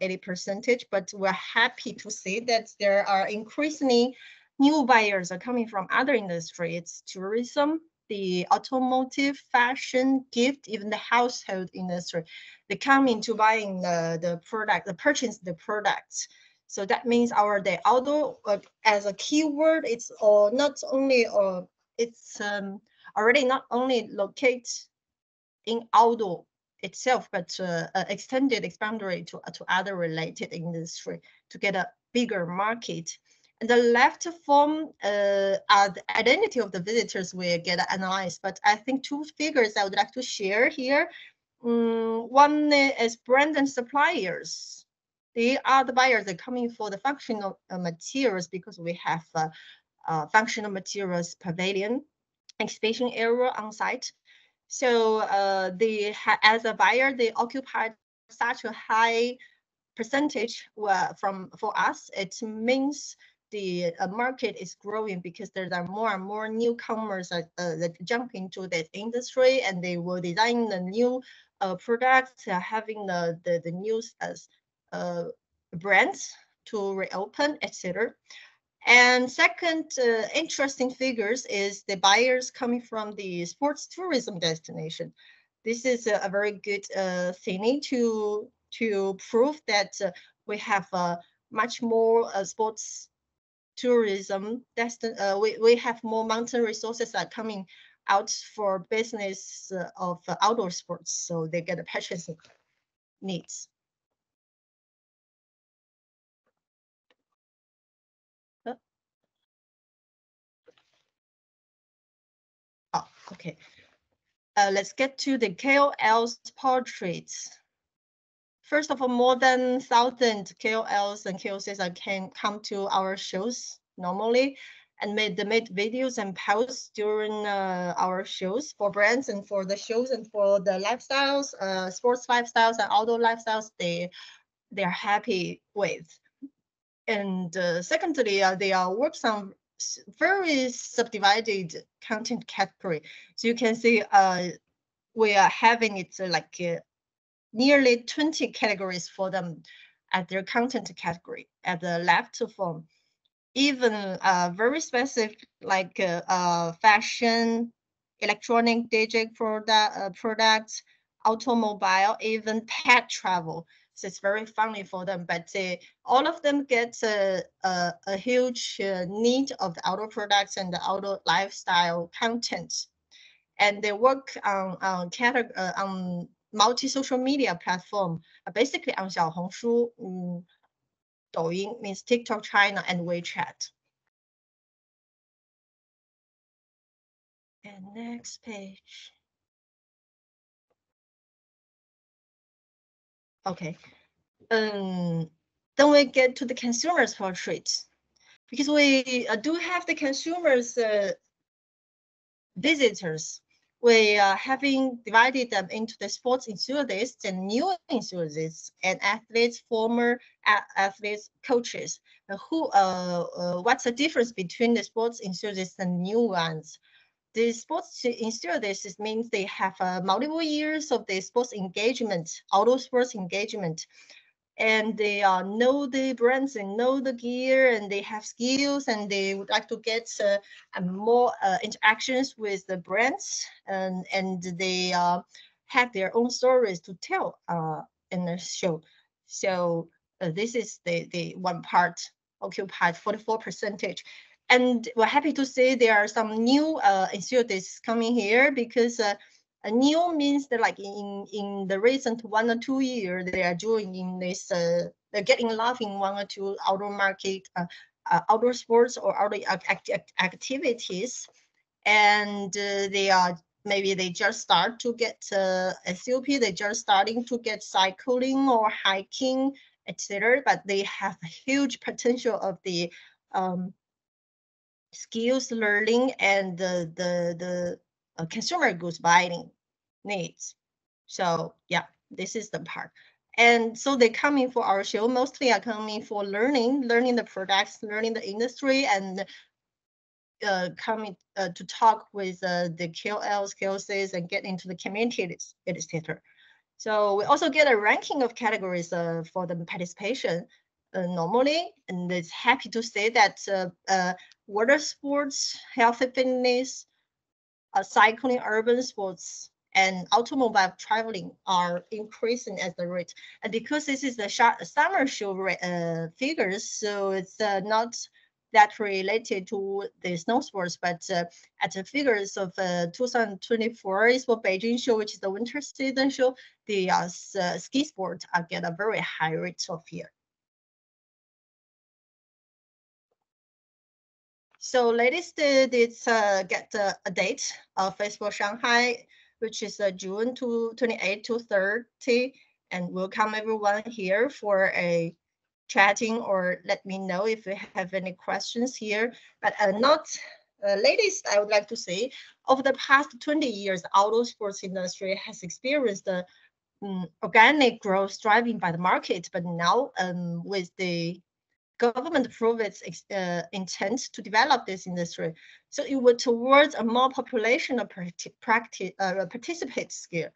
80%, but we're happy to see that there are increasingly new buyers are coming from other industries. It's tourism, the automotive, fashion, gift, even the household industry. They come into buying the product, purchase the products. So that means the outdoor as a keyword, it's not only it's already not only located in outdoor itself, but expanded to other related industry to get a bigger market. And the left form are the identity of the visitors will get analyzed, but I think two figures I would like to share here. One is brand and suppliers. They are the buyers that are coming for the functional materials, because we have functional materials pavilion, exhibition area on site. So as a buyer, they occupy such a high percentage for us. It means the market is growing, because there are more and more newcomers that jump into that industry, and they will design the new products, having the new brands to reopen, etc. And second interesting figures is the buyers coming from the sports tourism destination. This is a very good thing to prove that we have much more sports tourism. We have more mountain resources are coming out for business of outdoor sports, so they get a purchasing needs. Oh, okay. Let's get to the KOL's portraits. First of all, more than 1,000 KOLs and KOCs can come to our shows normally, and made videos and posts during our shows for brands and for the shows and for the lifestyles, sports lifestyles and outdoor lifestyles. They're happy with. And secondly, they are works on very subdivided content category. So you can see we are having it like nearly 20 categories for them at their content category at the left form. Even very specific like fashion, electronic, digital products, automobile, even pet travel. So it's very funny for them, but all of them get a huge need of the outdoor products and the outdoor lifestyle content. And they work on multi-social media platform, basically on Xiaohongshu, Douyin means TikTok China, and WeChat. And next page. Okay. Then we get to the consumers portraits, because we do have the consumers visitors. We are having divided them into the sports enthusiasts and new enthusiasts, and athletes, former athletes, coaches. What's the difference between the sports enthusiasts and new ones? The sports enthusiasts means they have multiple years of the sports engagement, outdoor sports engagement, and they know the brands and know the gear, and they have skills, and they would like to get more interactions with the brands, and they have their own stories to tell in the show. So this is the one part occupied 44%. And we're happy to say there are some new enthusiasts coming here, because a new means that, like, in the recent 1 or 2 years, they are joining this, they're getting involved in 1 or 2 outdoor market, outdoor sports or outdoor activities, and they are, maybe they just start to get SUP, they just starting to get cycling or hiking, etc. But they have a huge potential of the skills learning and the consumer goods buying needs. So yeah, this is the part. And so they come in for our show, mostly are coming for learning the products, learning the industry, and coming to talk with the KOLs, KOCs, and get into the community, etc. So we also get a ranking of categories for the participation normally, and it's happy to say that water sports, healthy fitness, cycling, urban sports, and automobile traveling are increasing at the rate. And because this is the summer show figures, so it's not that related to the snow sports, but at the figures of 2024 is for Beijing show, which is the winter season show, the ski sport get a very high rate of here. So latest, it's get a date of Festival Shanghai, which is June 28 to 30, and welcome everyone here for a chatting, or let me know if you have any questions here. But not latest, I would like to say, over the past 20 years, the outdoor sports industry has experienced the organic growth driven by the market, but now with the government prove its intent to develop this industry. So it would towards a more population of participants here.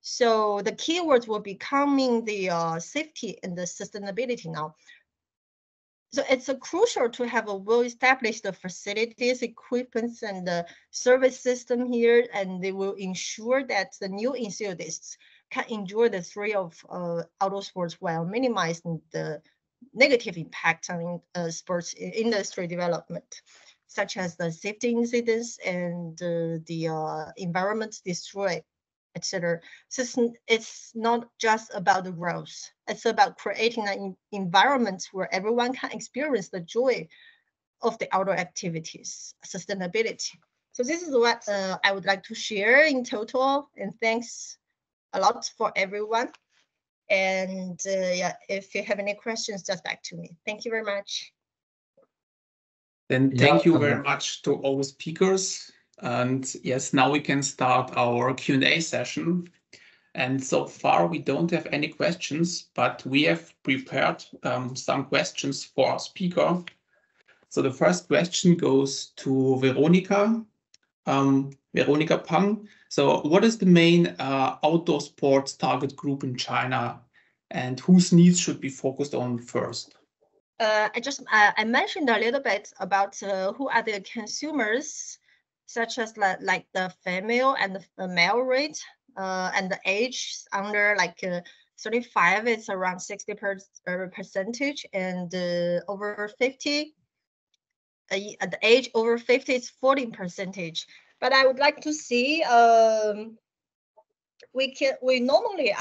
So the keywords will be coming the safety and the sustainability now. So it's crucial to have a well-established facilities, equipment, and the service system here, and they will ensure that the new enthusiasts can enjoy the thrill of outdoor sports while minimizing the negative impact on sports industry development, such as the safety incidents and the environment destroyed, etc. So it's not just about the growth. It's about creating an environment where everyone can experience the joy of the outdoor activities, sustainability. So this is what I would like to share in total, and thanks a lot for everyone. And yeah, if you have any questions, just back to me. Thank you very much. Then thank you very much to all the speakers. And yes, now we can start our Q&A session. And so far we don't have any questions, but we have prepared some questions for our speaker. So the first question goes to Veronica. Veronica Pang. So what is the main outdoor sports target group in China, and whose needs should be focused on first? I mentioned a little bit about who are the consumers, such as like the female and the male rate, and the age under like 35, it's around 60%, and over 50, at the age over 50, it's 14%. But I would like to see we normally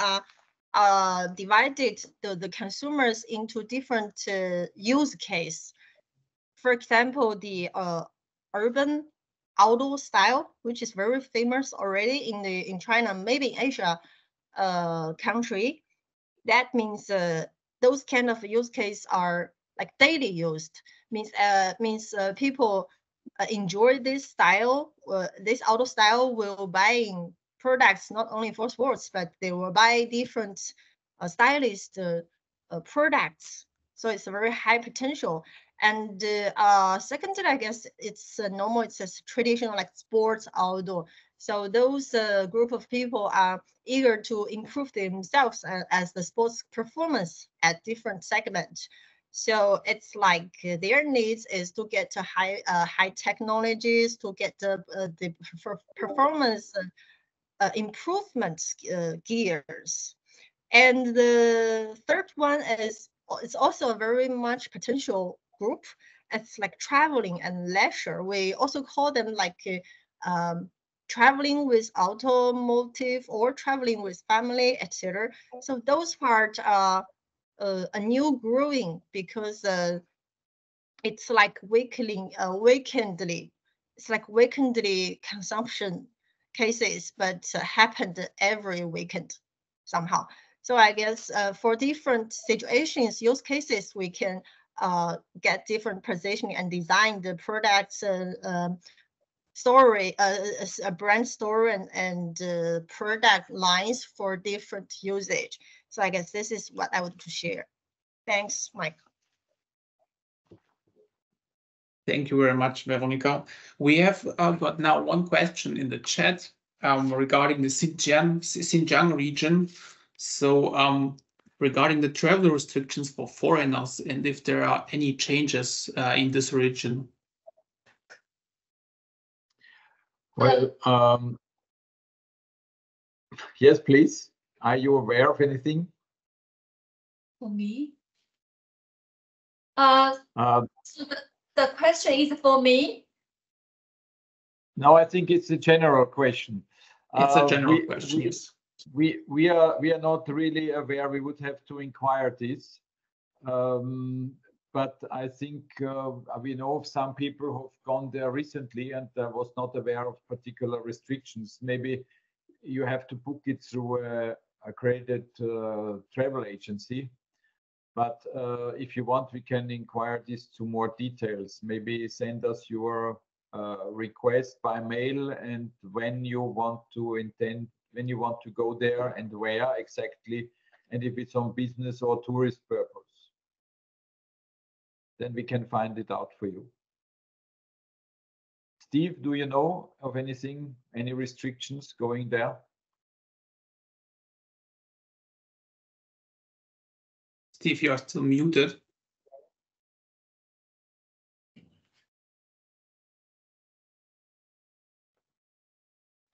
are divided the consumers into different use case. For example, the urban outdoor style, which is very famous already in China, maybe in Asia country. That means those kind of use case are like daily used. Means people enjoy this style. This outdoor style will buying products not only for sports, but they will buy different stylist products. So it's a very high potential. And secondly, I guess it's normal. It's a traditional like sports outdoor. So those group of people are eager to improve themselves as the sports performance at different segments. So it's like their needs is to get to high technologies, to get the performance improvement gears. And the third one is it's also a very much potential group. It's like traveling and leisure. We also call them like traveling with automotive or traveling with family, etc. So those parts are a new growing because it's like weekendly. It's like weekendly consumption cases, but happened every weekend somehow. So I guess for different situations, use cases, we can get different positioning and design the products story, a brand story and product lines for different usage. So I guess this is what I would to share. Thanks, Mike. Thank you very much, Veronica. We have got now one question in the chat regarding the Xinjiang region. So regarding the travel restrictions for foreigners and if there are any changes in this region. Well, yes, please. Are you aware of anything? For me? So the question is for me? No, I think it's a general question. It's a general question, yes. We are not really aware. We would have to inquire this. But I think we know of some people who've gone there recently and was not aware of particular restrictions. Maybe you have to book it through a accredited travel agency. But if you want, we can inquire this to more details. Maybe send us your request by mail and when you want to go there and where exactly, and if it's on business or tourist purpose. Then we can find it out for you. Steve, do you know of anything, any restrictions going there? Steve, you are still muted.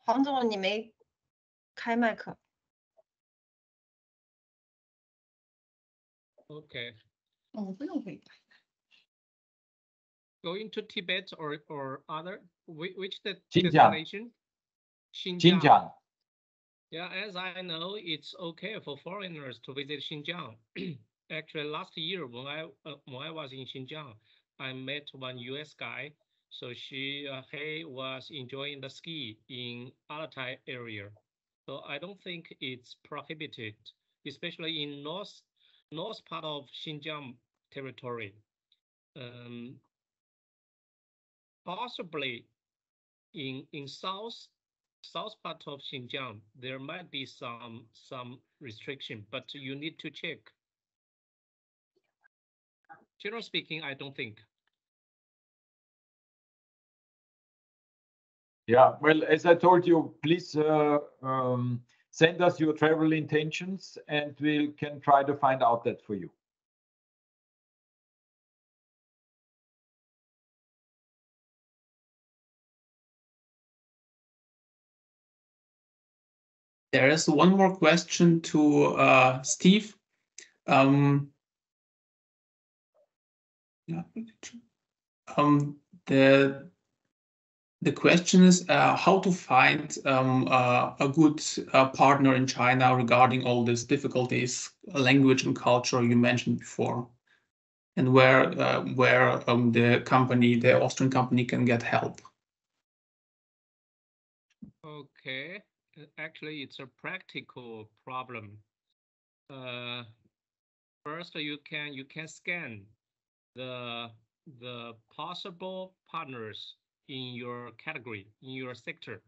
黄总，你没开麦克。 Okay. 我不用回答。 Going to Tibet or other, which Xinjiang. destination? Xinjiang. Yeah, as I know, it's okay for foreigners to visit Xinjiang. Actually, last year when I was in Xinjiang, I met one US guy. So he was enjoying the ski in Altai area. So I don't think it's prohibited, especially in north part of Xinjiang territory. Possibly in south part of Xinjiang, there might be some restriction, but you need to check. Generally speaking, I don't think. Yeah, well, as I told you, please send us your travel intentions and we can try to find out that for you. There is one more question to Steve. The question is how to find a good partner in China regarding all these difficulties, language and culture you mentioned before, and where the Austrian company can get help. Okay, actually, it's a practical problem. First, you can scan the possible partners in your category, in your sector,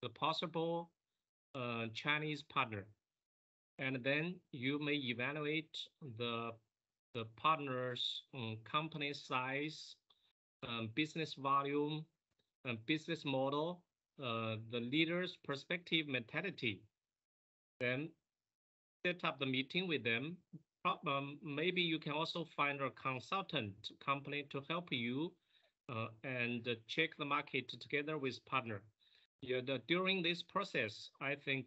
the possible Chinese partner, and then you may evaluate the partners' company size, business volume, business model, the leader's perspective mentality. Then set up the meeting with them. Maybe you can also find a consultant company to help you and check the market together with partner. Yeah, during this process, I think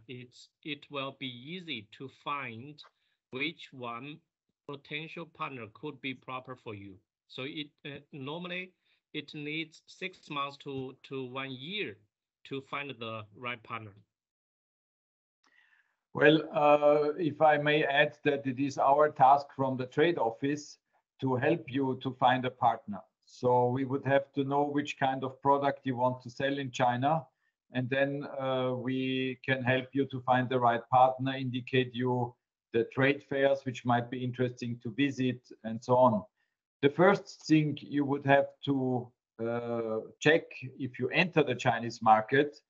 it will be easy to find which one potential partner could be proper for you. So normally it needs 6 months to 1 year to find the right partner. Well, if I may add that it is our task from the trade office to help you to find a partner. So we would have to know which kind of product you want to sell in China, and then we can help you to find the right partner, indicate you the trade fairs which might be interesting to visit, and so on. The first thing you would have to check if you enter the Chinese market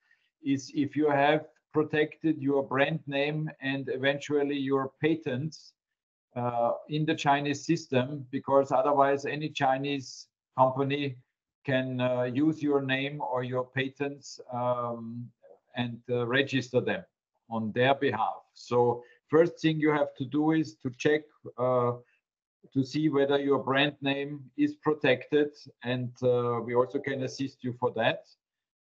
is if you have protected your brand name and eventually your patents in the Chinese system, because otherwise any Chinese company can use your name or your patents and register them on their behalf. So first thing you have to do is to check to see whether your brand name is protected, and we also can assist you for that.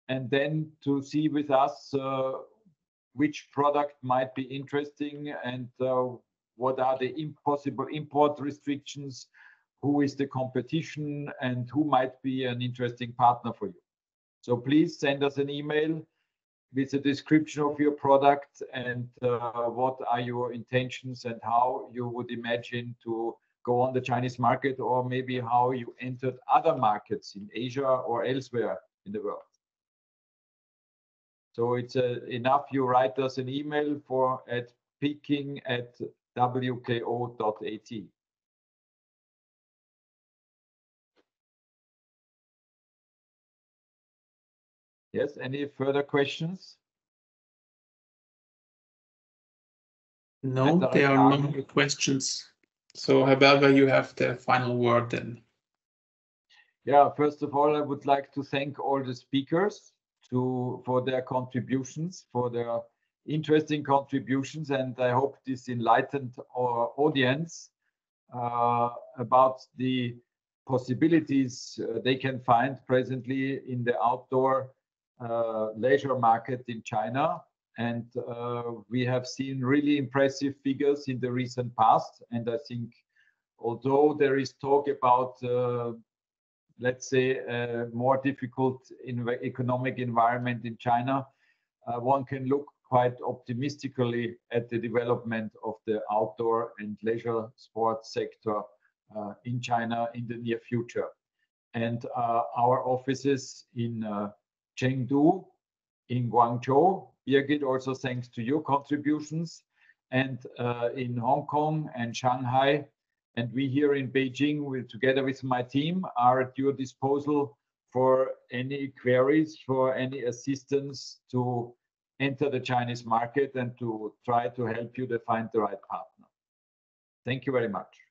And then to see with us which product might be interesting and what are the possible import restrictions, who is the competition, and who might be an interesting partner for you. So please send us an email with a description of your product and what are your intentions and how you would imagine to go on the Chinese market, or maybe how you entered other markets in Asia or elsewhere in the world. So it's enough you write us an email at peking@wko.at. Yes, any further questions? No, there are no more questions. So, Herr Berger, you have the final word then. Yeah, first of all, I would like to thank all the speakers for their contributions, for their interesting contributions, and I hope this enlightened our audience about the possibilities they can find presently in the outdoor leisure market in China. And we have seen really impressive figures in the recent past. And I think although there is talk about, let's say, a more difficult economic environment in China, one can look quite optimistically at the development of the outdoor and leisure sports sector in China in the near future. And our offices in Chengdu, in Guangzhou, Birgit, also thanks to your contributions, and in Hong Kong and Shanghai, and we here in Beijing, together with my team, are at your disposal for any queries, for any assistance to enter the Chinese market and to try to help you to find the right partner. Thank you very much.